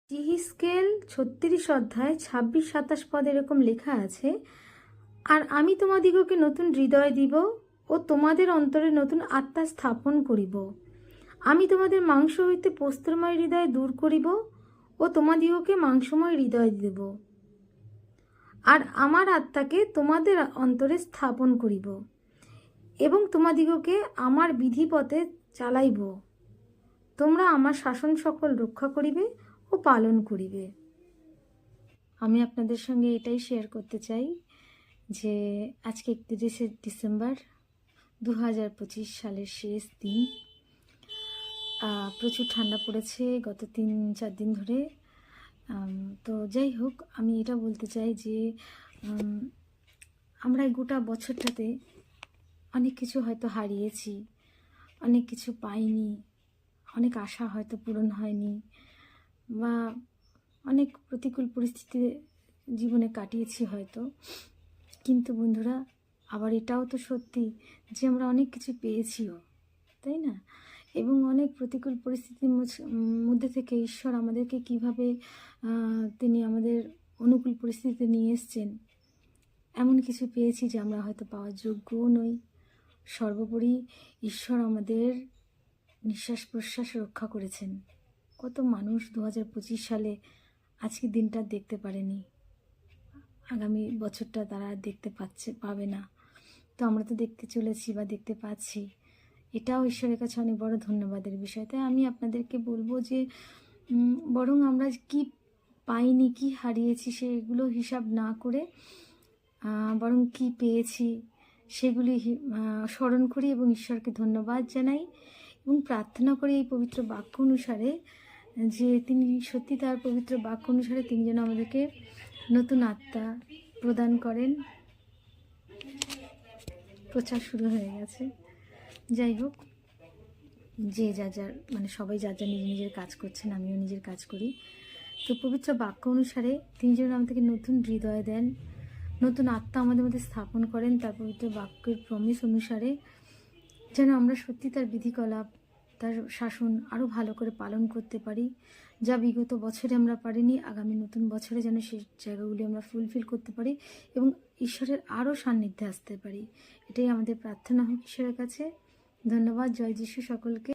জিহিজকেল 36 অধ্যায় 26-27 পদ এরকম লেখা আছে, আর আমি তোমাদিগকে নতুন হৃদয় দিব ও তোমাদের অন্তরে নতুন আত্মা স্থাপন করিব। আমি তোমাদের মাংস হইতে প্রস্তরময় হৃদয় দূর করিব ও তোমাদিগকে মাংসময় হৃদয় দেব, আর আমার আত্মাকে তোমাদের অন্তরে স্থাপন করিব এবং তোমাদিগকে আমার বিধিপথে চালাইব। তোমরা আমার শাসন সকল রক্ষা করিবে ও পালন করিবে। আমি আপনাদের সঙ্গে এটাই শেয়ার করতে চাই যে আজকে 31শে ডিসেম্বর 2025 সালের শেষ দিন। প্রচুর ঠান্ডা পড়েছে গত 3-4 দিন ধরে। তো যাই হোক, আমি এটা বলতে চাই যে আমরা এই গোটা বছরটাতে অনেক কিছু হয়তো হারিয়েছি, অনেক কিছু পাইনি, অনেক আশা হয়তো পূরণ হয়নি, বা অনেক প্রতিকূল পরিস্থিতি জীবনে কাটিয়েছি হয়তো। কিন্তু বন্ধুরা, আবার এটাও তো সত্যি যে আমরা অনেক কিছু পেয়েছিও, তাই না? এবং অনেক প্রতিকূল পরিস্থিতির মধ্যে থেকে ঈশ্বর আমাদেরকে কিভাবে তিনি আমাদের অনুকূল পরিস্থিতিতে নিয়ে এসছেন, এমন কিছু পেয়েছি যে আমরা হয়তো পাওয়ার যোগ্যও নই। সর্বোপরি ঈশ্বর আমাদের নিঃশ্বাস প্রশ্বাস রক্ষা করেছেন। কত মানুষ 2025 সালে আজকের দিনটা দেখতে পারেনি, আগামী বছরটা তারা দেখতে পাবে না। তো আমরা তো দেখতে চলেছি বা দেখতে পাচ্ছি, এটাও ঈশ্বরের কাছে অনেক বড় ধন্যবাদের বিষয়। তাই আমি আপনাদেরকে বলবো যে বরং আমরা কি পাইনি, কি হারিয়েছি সেগুলো হিসাব না করে বরং কি পেয়েছি সেগুলি স্মরণ করি এবং ঈশ্বরকে ধন্যবাদ জানাই এবং প্রার্থনা করি এই পবিত্র বাক্য অনুসারে যে তিনি সত্যি তার পবিত্র বাক্য অনুসারে তিনি যেন আমাদেরকে নতুন আত্মা প্রদান করেন। প্রচার শুরু হয়ে গেছে। যাই হোক, যে যা যার সবাই যা যা নিজের কাজ করছেন, আমিও নিজের কাজ করি। তো পবিত্র বাক্য অনুসারে তিনি যেন আমাদেরকে নতুন হৃদয় দেন, নতুন আত্মা আমাদের মধ্যে স্থাপন করেন। তার পবিত্র বাক্যের প্রমিস অনুসারে যেন আমরা সত্যি তার বিধিকলাপ, তার শাসন আরও ভালো করে পালন করতে পারি, যা বিগত বছরে আমরা পারিনি। আগামী নতুন বছরে যেন সেই জায়গাগুলি আমরা ফুলফিল করতে পারি এবং ঈশ্বরের আরও সান্নিধ্যে আসতে পারি। এটাই আমাদের প্রার্থনা হোক ঈশ্বরের কাছে। ধন্যবাদ। জয় যিশু সকলকে।